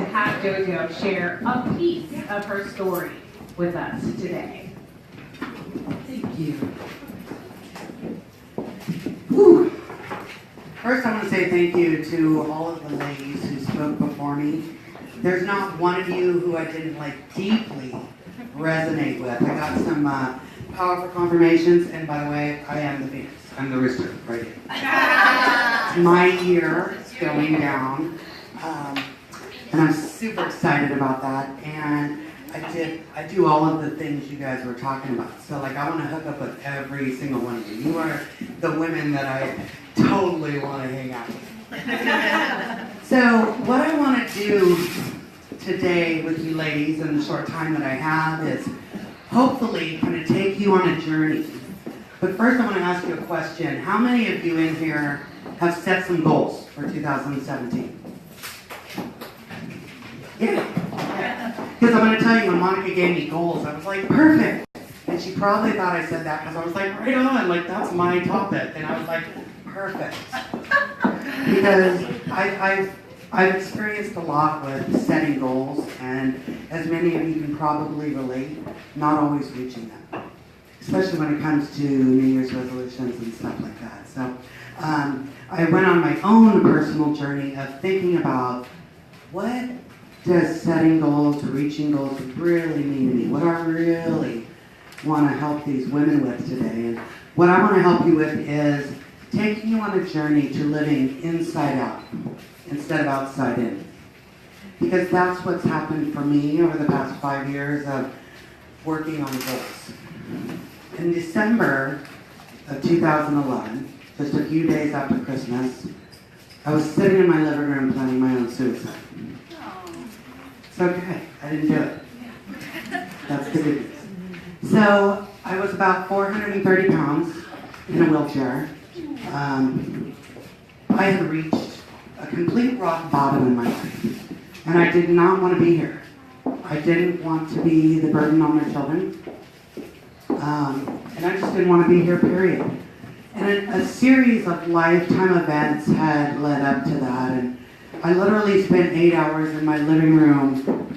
to have JoJo share a piece of her story with us today. Thank you. Whew. First, I want to say thank you to all of the ladies who spoke before me. There's not one of you who I didn't deeply resonate with. I got some powerful confirmations, and by the way, I am the Venus. I'm the rooster right here. My year is going down, and I'm super excited about that. And I do all of the things you guys were talking about. So I want to hook up with every single one of you. You are the women that I totally want to hang out with. So what I want to do today with you ladies in the short time that I have is hopefully kind of take you on a journey. But first I want to ask you a question. How many of you in here have set some goals for 2017? Yeah. Because I'm going to tell you, when Monica gave me goals, I was like, perfect. And she probably thought I said that because I was like, right on, that's my topic. And I was like, perfect. Because I've experienced a lot with setting goals, and as many of you can probably relate, not always reaching them, especially when it comes to New Year's resolutions and stuff like that. So I went on my own personal journey of thinking about what does setting goals, reaching goals really mean to me? What I really want to help these women with today. And what I want to help you with is taking you on a journey to living inside out instead of outside in. Because that's what's happened for me over the past 5 years of working on goals. In December of 2011, just a few days after Christmas, I was sitting in my living room planning my own suicide. It's okay, I didn't do it. That's the good news. So I was about 430 pounds in a wheelchair. I had reached a complete rock bottom in my life, and I did not want to be here. I didn't want to be the burden on my children, and I just didn't want to be here, period. And a series of lifetime events had led up to that, and I literally spent 8 hours in my living room,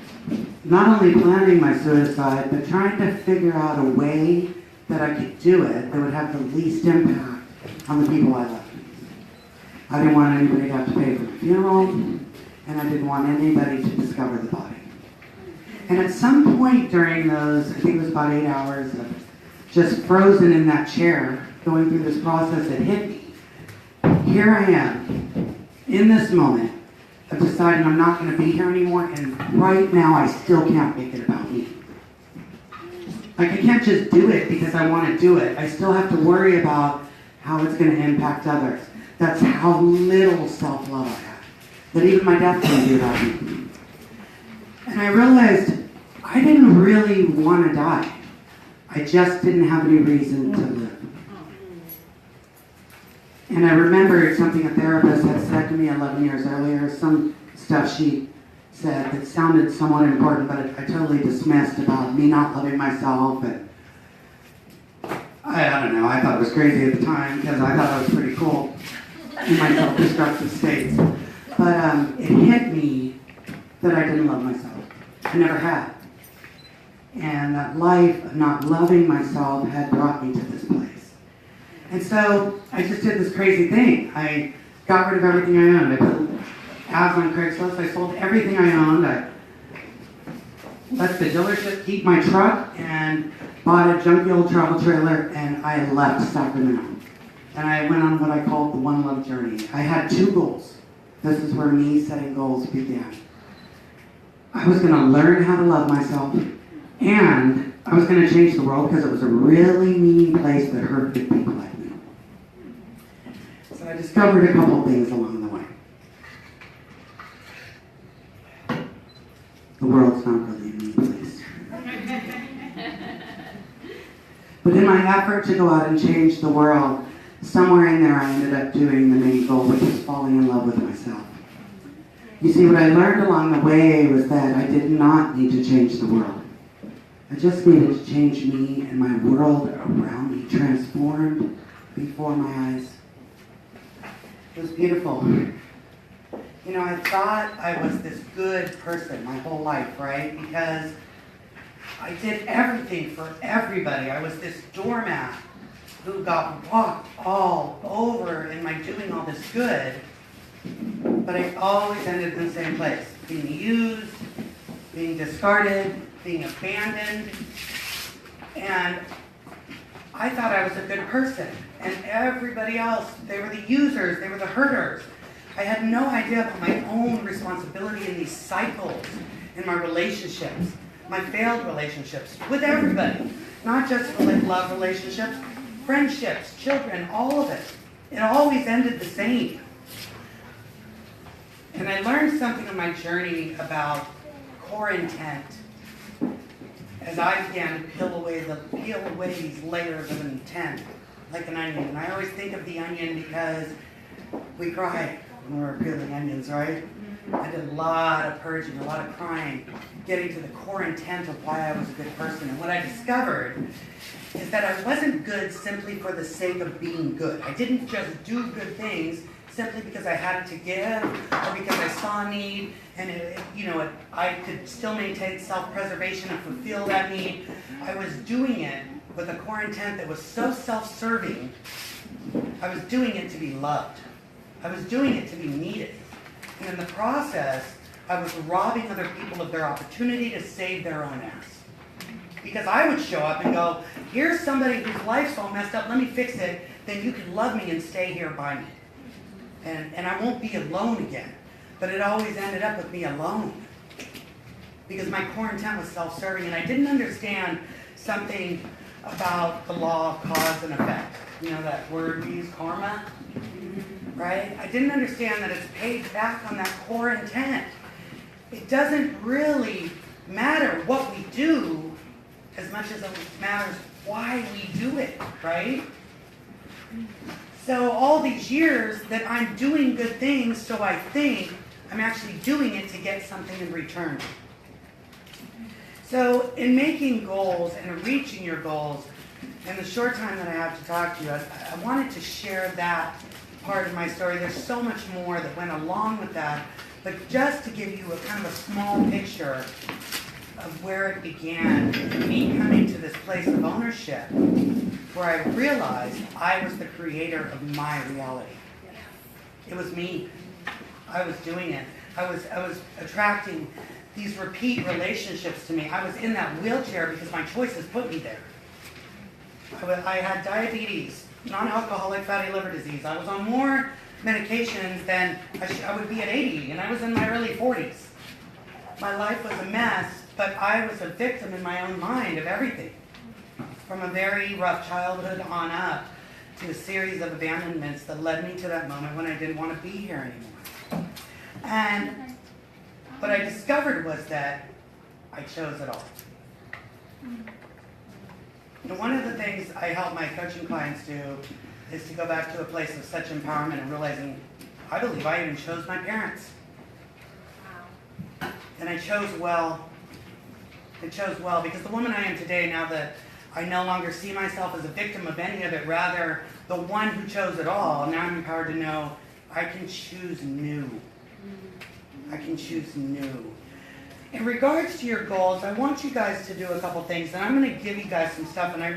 not only planning my suicide, but trying to figure out a way that I could do it that would have the least impact on the people I loved. I didn't want anybody to have to pay for my funeral, and I didn't want anybody to discover the body. And at some point during those, I think it was about 8 hours of just frozen in that chair, going through this process, it hit me. Here I am, in this moment, of deciding I'm not going to be here anymore, and right now I still can't make it about me. I can't just do it because I want to do it. I still have to worry about how it's going to impact others. That's how little self-love I have. That even my death can do that. And I realized I didn't really want to die. I just didn't have any reason to live. And I remembered something a therapist had said to me 11 years earlier, some stuff she said that sounded somewhat important, but I totally dismissed about me not loving myself. And I don't know, I thought it was crazy at the time because I thought I was pretty cool in my self-destructive states. But it hit me that I didn't love myself. I never had. And that life of not loving myself had brought me to this place. And so I just did this crazy thing. I got rid of everything I owned. I put ads on Craigslist. I sold everything I owned. I let the dealership keep my truck and bought a junky old travel trailer, and I left Sacramento. And I went on what I called the One Love journey. I had 2 goals. This is where me setting goals began. I was going to learn how to love myself, and I was going to change the world because it was a really mean place that hurt good people like me. So I discovered a couple things along the way. The world's not really a mean place. But in my effort to go out and change the world, somewhere in there I ended up doing the main goal, which was falling in love with myself. You see, what I learned along the way was that I did not need to change the world. I just needed to change me, and my world around me transformed before my eyes. It was beautiful. You know, I thought I was this good person my whole life, right? Because I did everything for everybody. I was this doormat who got walked all over in my doing all this good. But I always ended in the same place. Being used, being discarded, being abandoned. And I thought I was a good person. And everybody else, they were the users, they were the hurters. I had no idea about my own responsibility in these cycles, in my relationships, my failed relationships, with everybody. Not just love relationships, friendships, children, all of it. It always ended the same. And I learned something on my journey about core intent as I began to peel away these layers of intent, like an onion. And I always think of the onion because we cry when we're peeling onions, right? I did a lot of purging, a lot of crying, getting to the core intent of why I was a good person. And what I discovered is that I wasn't good simply for the sake of being good. I didn't just do good things simply because I had it to give or because I saw a need and I could still maintain self-preservation and fulfill that need. I was doing it with a core intent that was so self-serving. I was doing it to be loved. I was doing it to be needed. And in the process, I was robbing other people of their opportunity to save their own ass. Because I would show up and go, here's somebody whose life's all messed up, let me fix it, then you can love me and stay here by me. And I won't be alone again. But it always ended up with me alone. Because my core intent was self-serving, and I didn't understand something about the law of cause and effect. You know that word we use, karma? Right? I didn't understand that it's paid back on that core intent. It doesn't really matter what we do as much as it matters why we do it, right? So all these years that I'm doing good things, so I think I'm actually doing it to get something in return. So in making goals and reaching your goals, in the short time that I have to talk to you, I wanted to share that part of my story. There's so much more that went along with that, but just to give you a kind of a small picture of where it began, and me coming to this place of ownership, where I realized I was the creator of my reality. It was me. I was doing it. I was attracting these repeat relationships to me. I was in that wheelchair because my choices put me there. I had diabetes, non-alcoholic fatty liver disease. I was on more medications than I would be at 80, and I was in my early 40s. My life was a mess, but I was a victim in my own mind of everything. From a very rough childhood on up to a series of abandonments that led me to that moment when I didn't want to be here anymore. And what I discovered was that I chose it all. And one of the things I help my coaching clients do is to go back to a place of such empowerment and realizing, I believe I even chose my parents. And I chose well. I chose well because the woman I am today, now that I no longer see myself as a victim of any of it, rather the one who chose it all, now I'm empowered to know I can choose new. I can choose new. In regards to your goals, I want you guys to do a couple things, and I'm going to give you guys some stuff, and I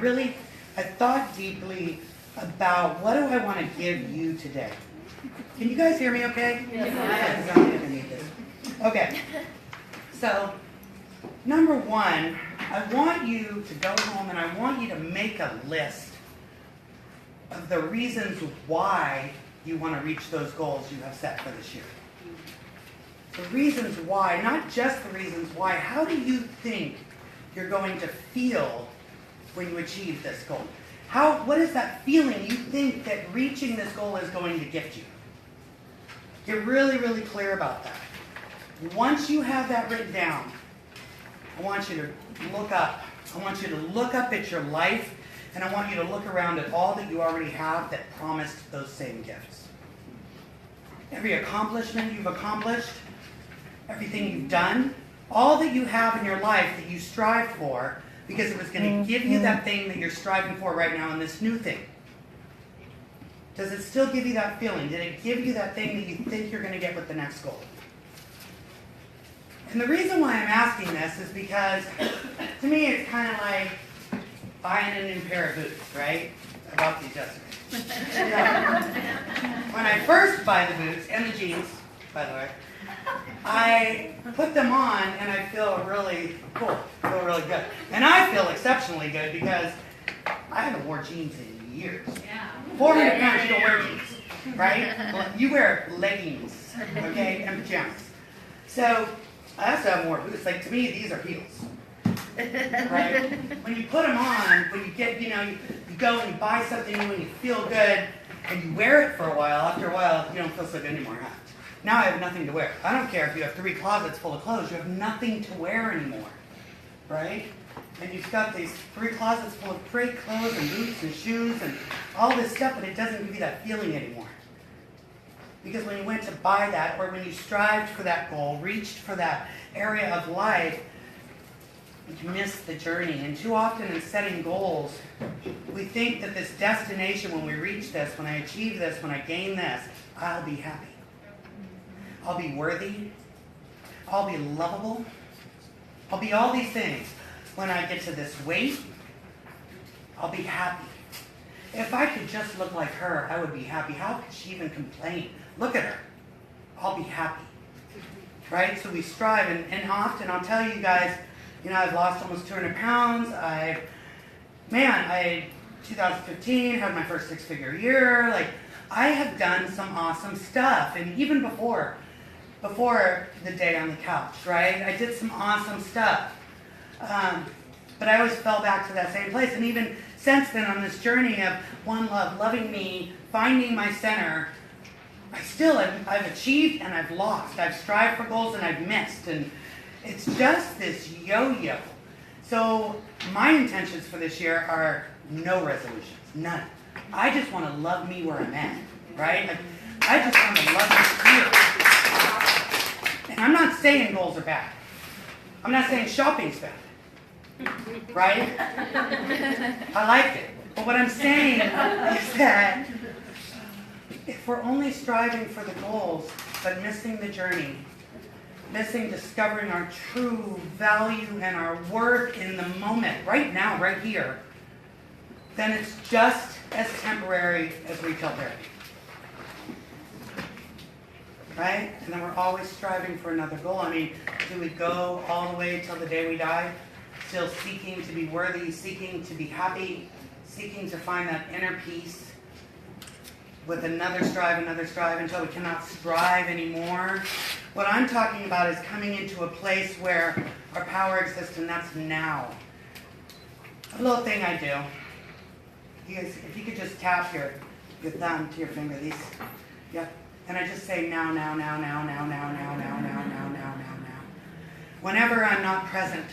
thought deeply about what do I want to give you today. Can you guys hear me okay? Yes. Okay. So, number one, I want you to go home and I want you to make a list of the reasons why you want to reach those goals you have set for this year. The reasons why, not just the reasons why. How do you think you're going to feel when you achieve this goal? What is that feeling you think that reaching this goal is going to gift you? Get really, really clear about that. Once you have that written down, I want you to look up. I want you to look up at your life, and I want you to look around at all that you already have that promised those same gifts. Every accomplishment you've accomplished, everything you've done, all that you have in your life that you strive for, because it was going to give you that thing that you're striving for right now in this new thing. Does it still give you that feeling? Did it give you that thing that you think you're going to get with the next goal? And the reason why I'm asking this is because, to me, it's kind of like buying a new pair of boots, right? I bought these yesterday. When I first buy the boots, and the jeans, by the way, I put them on and I feel really cool, feel really good. And I feel exceptionally good because I haven't worn jeans in years. Yeah. 400 pounds, you don't wear jeans, right? Well, you wear leggings, okay, and pajamas. So I also have more boots. Like, to me, these are heels, right? When you put them on, when you get, you go and you buy something new and you feel good, and you wear it for a while, after a while, you don't feel so good anymore, huh? Now I have nothing to wear. I don't care if you have 3 closets full of clothes, you have nothing to wear anymore, right? And you've got these 3 closets full of great clothes and boots and shoes and all this stuff, but it doesn't give you that feeling anymore. Because when you went to buy that, or when you strived for that goal, reached for that area of life, you miss the journey. And too often in setting goals, we think that this destination, when we reach this, when I achieve this, when I gain this, I'll be happy. I'll be worthy. I'll be lovable. I'll be all these things. When I get to this weight, I'll be happy. If I could just look like her, I would be happy. How could she even complain? Look at her. I'll be happy. Right? So we strive, and often, I'll tell you guys, I've lost almost 200 pounds. 2015, had my first 6-figure year. Like, I have done some awesome stuff. And even before the day on the couch, right? I did some awesome stuff. But I always fell back to that same place. And even since then, on this journey of one love, loving me, finding my center, I've achieved and I've lost. I've strived for goals and I've missed. And it's just this yo-yo. So my intentions for this year are no resolutions, none. I just want to love me where I'm at, right? I just want to love me here. And I'm not saying goals are bad. I'm not saying shopping's bad. Right? I like it. But what I'm saying is that if we're only striving for the goals, but missing the journey, missing discovering our true value and our worth in the moment, right now, right here, then it's just as temporary as retail therapy. Right? And then we're always striving for another goal. I mean, do we go all the way till the day we die? Still seeking to be worthy, seeking to be happy, seeking to find that inner peace with another strive until we cannot strive anymore. What I'm talking about is coming into a place where our power exists, and that's now. A little thing I do. You guys, if you could just tap your thumb to your finger, these, yep. And I just say now. Whenever I'm not present,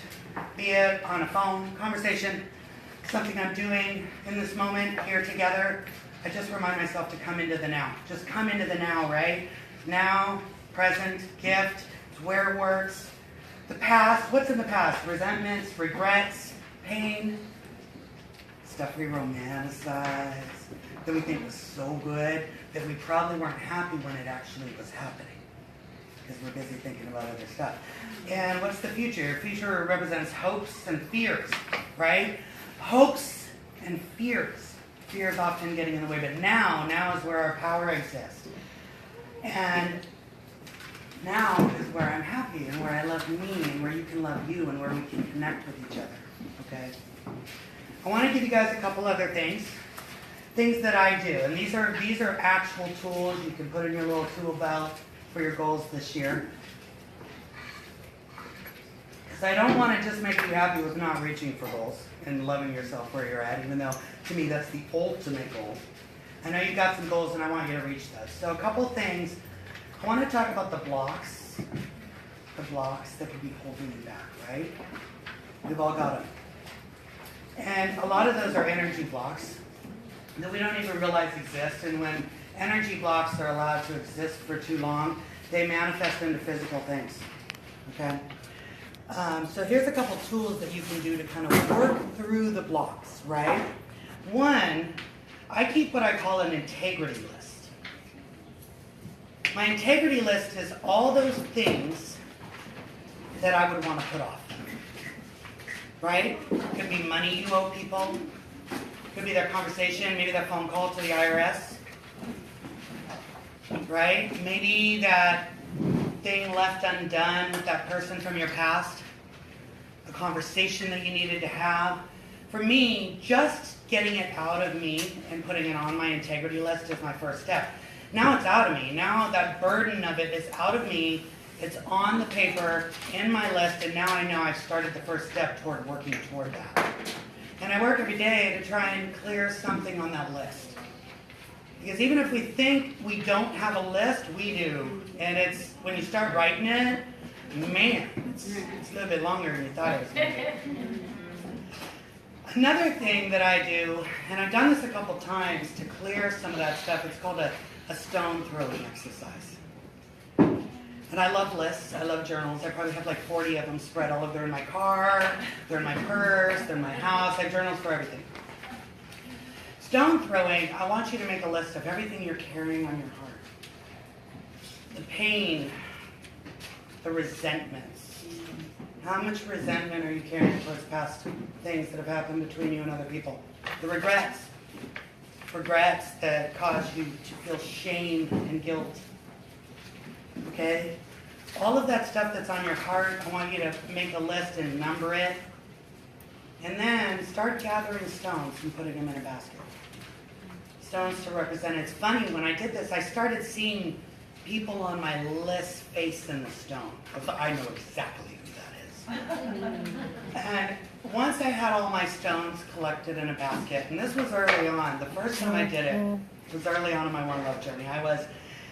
be it on a phone, conversation, something I'm doing in this moment here together, I just remind myself to come into the now. Just come into the now, right? Now, present, gift, it's where it works. The past, what's in the past? Resentments, regrets, pain, stuff we romanticize, that we think was so good, that we probably weren't happy when it actually was happening. Because we're busy thinking about other stuff. And what's the future? Future represents hopes and fears, right? Hopes and fears. Fears often getting in the way, but now is where our power exists. And now is where I'm happy and where I love me and where you can love you and where we can connect with each other, okay? I want to give you guys a couple other things that I do. And these are actual tools you can put in your little tool belt for your goals this year. Because I don't want to just make you happy with not reaching for goals and loving yourself where you're at, even though to me that's the ultimate goal. I know you've got some goals and I want you to reach those. So a couple things. I want to talk about the blocks that could be holding you back, right? We've all got them. And a lot of those are energy blocks that we don't even realize exist. And when energy blocks are allowed to exist for too long, they manifest into physical things, okay? So here's a couple tools that you can do to kind of work through the blocks, right? One, I keep what I call an integrity list. My integrity list is all those things that I would want to put off. Right? Could be money you owe people. Could be that conversation, maybe that phone call to the IRS. Right? Maybe that thing left undone with that person from your past. A conversation that you needed to have. For me, just getting it out of me and putting it on my integrity list is my first step. Now it's out of me. Now that burden of it is out of me. It's on the paper, in my list, and now I know I've started the first step toward working toward that. And I work every day to try and clear something on that list. Because even if we think we don't have a list, we do. And it's, when you start writing it, man, it's a little bit longer than you thought it was going to be. Another thing that I do, and I've done this a couple times to clear some of that stuff, it's called a stone throwing exercise. And I love lists, I love journals. I probably have like 40 of them spread all over. They're in my car, they're in my purse, they're in my house. I have journals for everything. Stone throwing, I want you to make a list of everything you're carrying on your heart. The pain, the resentments. How much resentment are you carrying towards past things that have happened between you and other people? The regrets. Regrets that cause you to feel shame and guilt. Okay? All of that stuff that's on your heart, I want you to make a list and number it. And then start gathering stones and putting them in a basket. Stones to represent it. It's funny, when I did this, I started seeing people on my list face in the stone. I know exactly who that is. And once I had all my stones collected in a basket, and this was early on, the first time I did it was early on in my One Love journey. I was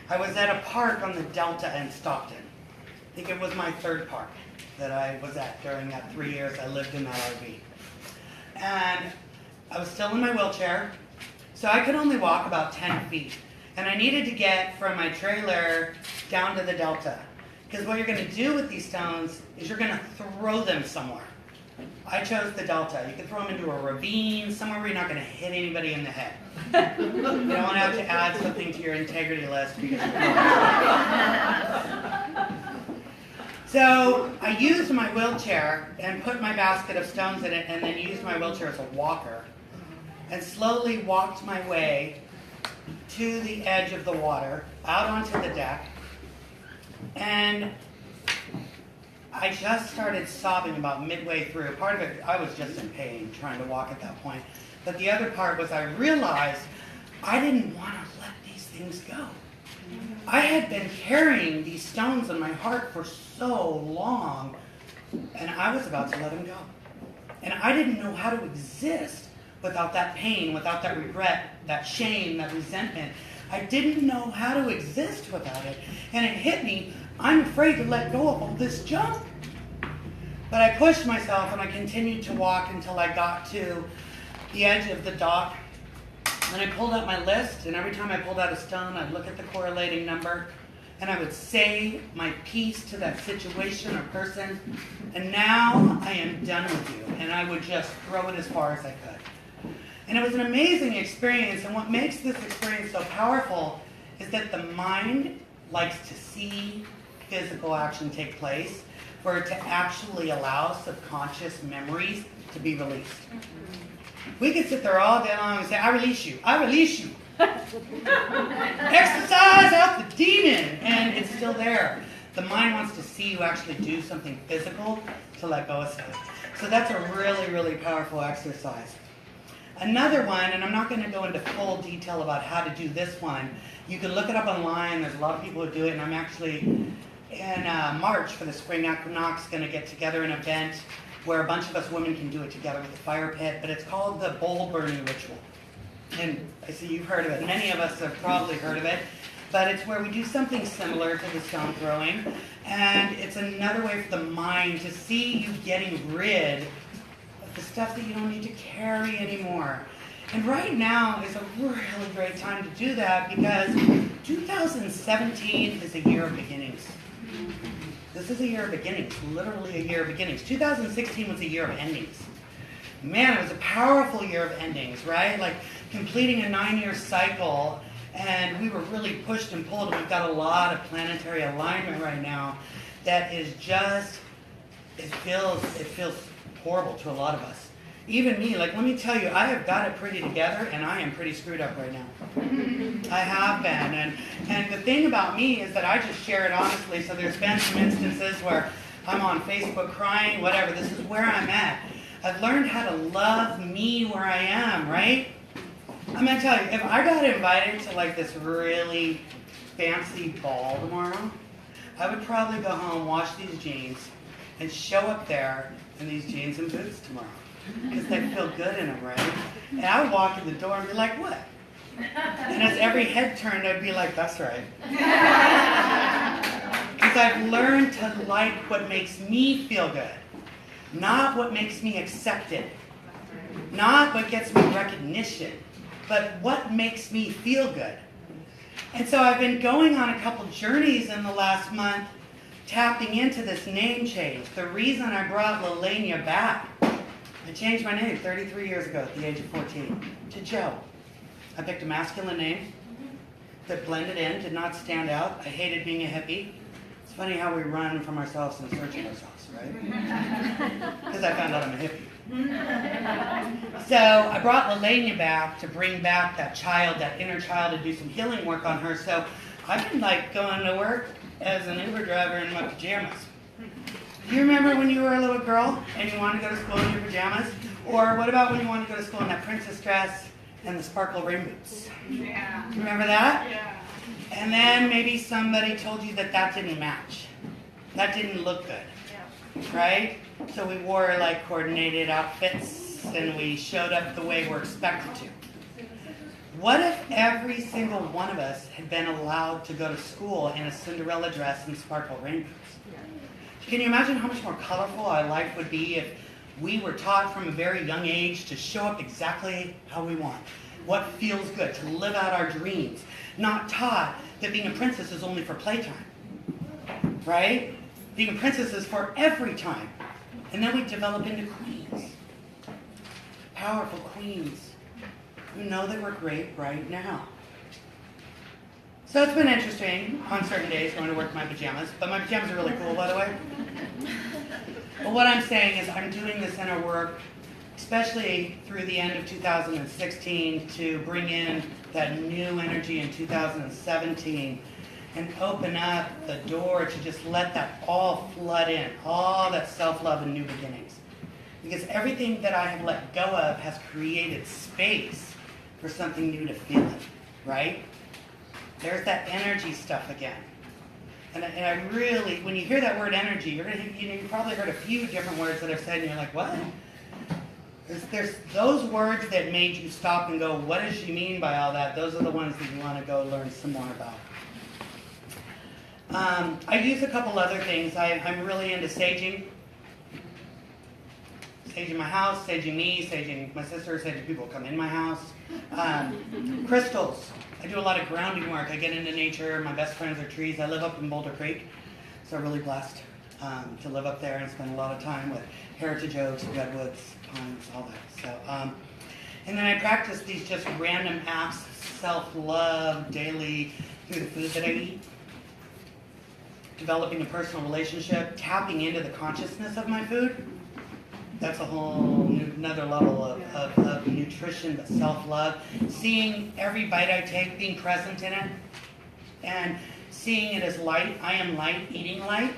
at a park on the Delta in Stockton. I think it was my third park that I was at during that 3 years I lived in that RV. And I was still in my wheelchair, so I could only walk about 10 feet. And I needed to get from my trailer down to the Delta. Because what you're going to do with these stones is you're going to throw them somewhere. I chose the Delta. You can throw them into a ravine, somewhere where you're not going to hit anybody in the head. You don't want to have to add something to your integrity list. So I used my wheelchair and put my basket of stones in it and then used my wheelchair as a walker and slowly walked my way to the edge of the water, out onto the deck, and I just started sobbing about midway through. Part of it, I was just in pain trying to walk at that point. But the other part was I realized I didn't want to let these things go. I had been carrying these stones in my heart for so long, and I was about to let them go. And I didn't know how to exist without that pain, without that regret, that shame, that resentment. I didn't know how to exist without it. And it hit me, I'm afraid to let go of all this junk. But I pushed myself and I continued to walk until I got to the edge of the dock. And I pulled out my list, and every time I pulled out a stone, I'd look at the correlating number, and I would say my piece to that situation or person, and now I am done with you. And I would just throw it as far as I could. And it was an amazing experience, and what makes this experience so powerful is that the mind likes to see physical action take place for it to actually allow subconscious memories to be released. We could sit there all day long and say, I release you, I release you. Exercise out the demon, and it's still there. The mind wants to see you actually do something physical to let go of stuff. So that's a really, really powerful exercise. Another one, and I'm not going to go into full detail about how to do this one. You can look it up online. There's a lot of people who do it, and I'm actually in March for the spring equinox going to get together an event where a bunch of us women can do it together with a fire pit, but it's called the bowl burning ritual. And I see you've heard of it. Many of us have probably heard of it, but it's where we do something similar to the stone throwing, and it's another way for the mind to see you getting rid of the stuff that you don't need to carry anymore. And right now is a really great time to do that because 2017 is a year of beginnings. This is a year of beginnings, literally a year of beginnings. 2016 was a year of endings. Man, it was a powerful year of endings, right? Like completing a 9-year cycle, and we were really pushed and pulled, and we've got a lot of planetary alignment right now that is just, it feels horrible to a lot of us. Even me, like, let me tell you, I have got it pretty together, and I am pretty screwed up right now. I have been, and the thing about me is that I just share it honestly, so there's been some instances where I'm on Facebook crying, whatever, this is where I'm at. I've learned how to love me where I am, right? I'm gonna tell you, if I got invited to like this really fancy ball tomorrow, I would probably go home, wash these jeans, and show up there in these jeans and boots tomorrow. Because they feel good in them, right? And I would walk in the door and be like, what? And as every head turned, I'd be like, that's right. Because I've learned to like what makes me feel good, not what makes me accepted, not what gets me recognition, but what makes me feel good. And so I've been going on a couple journeys in the last month, tapping into this name change. The reason I brought Lelania back, I changed my name 33 years ago at the age of 14 to Joe. I picked a masculine name that blended in, did not stand out. I hated being a hippie. It's funny how we run from ourselves in search of ourselves, right? Because I found out I'm a hippie. So I brought Lelania back to bring back that child, that inner child, and do some healing work on her. So I've been like going to work as an Uber driver in my pajamas. Do you remember when you were a little girl and you wanted to go to school in your pajamas? Or what about when you wanted to go to school in that princess dress and the sparkle rain boots? Yeah. Do you remember that? Yeah. And then maybe somebody told you that that didn't match. That didn't look good, Yeah. right? So we wore like coordinated outfits and we showed up the way we're expected to. What if every single one of us had been allowed to go to school in a Cinderella dress and sparkle rain boots? Can you imagine how much more colorful our life would be if we were taught from a very young age to show up exactly how we want? What feels good, to live out our dreams. Not taught that being a princess is only for playtime, right? Being a princess is for every time. And then we develop into queens. Powerful queens who know that we're great right now. So it's been interesting on certain days going to work in my pajamas, but my pajamas are really cool, by the way. But what I'm saying is I'm doing this inner work, especially through the end of 2016, to bring in that new energy in 2017 and open up the door to just let that all flood in, all that self-love and new beginnings. Because everything that I have let go of has created space for something new to feel in, right? There's that energy stuff again. And I really, when you hear that word energy, you've probably heard a few different words that I've said, and you're like, what? There's those words that made you stop and go, what does she mean by all that? Those are the ones that you want to go learn some more about. I use a couple other things. I'm really into saging. Saging my house, saging me, saging my sister, saging people who come in my house. Crystals. I do a lot of grounding work. I get into nature. My best friends are trees. I live up in Boulder Creek, so I'm really blessed to live up there and spend a lot of time with heritage oaks, redwoods, pines, all that. So, and then I practice these just random acts, self-love daily through the food that I eat. Developing a personal relationship, tapping into the consciousness of my food. That's a whole another level of nutrition, but self-love. Seeing every bite I take, being present in it, and seeing it as light. I am light, eating light.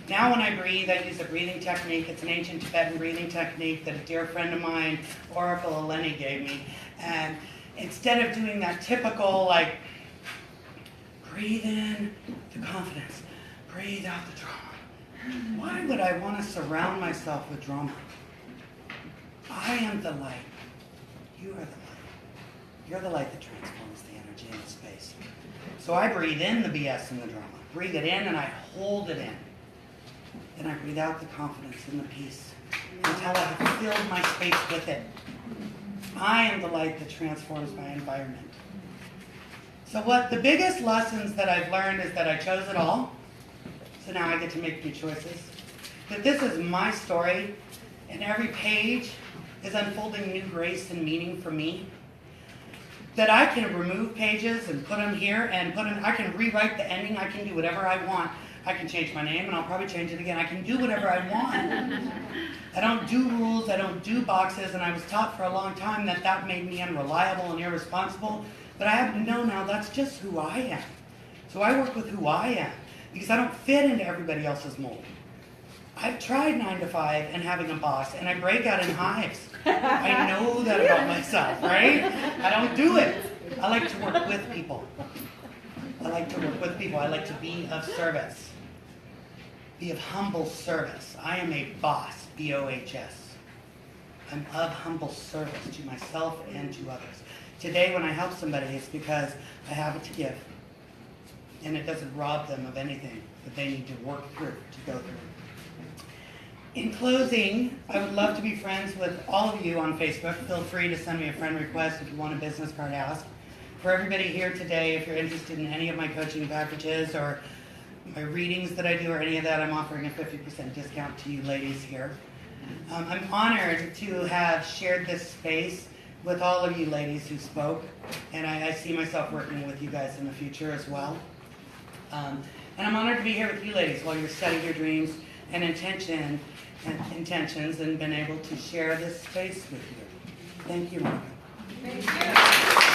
Now when I breathe, I use a breathing technique. It's an ancient Tibetan breathing technique that a dear friend of mine, Oracle Eleni, gave me. And instead of doing that typical, like, breathe in the confidence, breathe out the drama. Why would I want to surround myself with drama? I am the light. You are the light. You're the light that transforms the energy in the space. So I breathe in the BS and the drama. Breathe it in and I hold it in. Then I breathe out the confidence and the peace until I have filled my space with it. I am the light that transforms my environment. So what the biggest lessons that I've learned is that I chose it all. So now I get to make new choices. That this is my story, and every page is unfolding new grace and meaning for me. That I can remove pages and put them here and I can rewrite the ending, I can do whatever I want. I can change my name and I'll probably change it again. I can do whatever I want. I don't do rules, I don't do boxes, and I was taught for a long time that that made me unreliable and irresponsible. But I happen to know now that's just who I am. So I work with who I am because I don't fit into everybody else's mold. I've tried 9 to 5 and having a boss, and I break out in hives. I know that about myself, right? I don't do it. I like to work with people. I like to work with people. I like to be of service. Be of humble service. I am a boss, B-O-H-S. I'm of humble service to myself and to others. Today when I help somebody, it's because I have it to give. And it doesn't rob them of anything that they need to work through, to go through. In closing, I would love to be friends with all of you on Facebook. Feel free to send me a friend request if you want a business card asked. For everybody here today, if you're interested in any of my coaching packages or my readings that I do or any of that, I'm offering a 50% discount to you ladies here. I'm honored to have shared this space with all of you ladies who spoke, and I see myself working with you guys in the future as well. And I'm honored to be here with you ladies while you're setting your dreams and intentions and been able to share this space with you. Thank you, Monica. Thank you.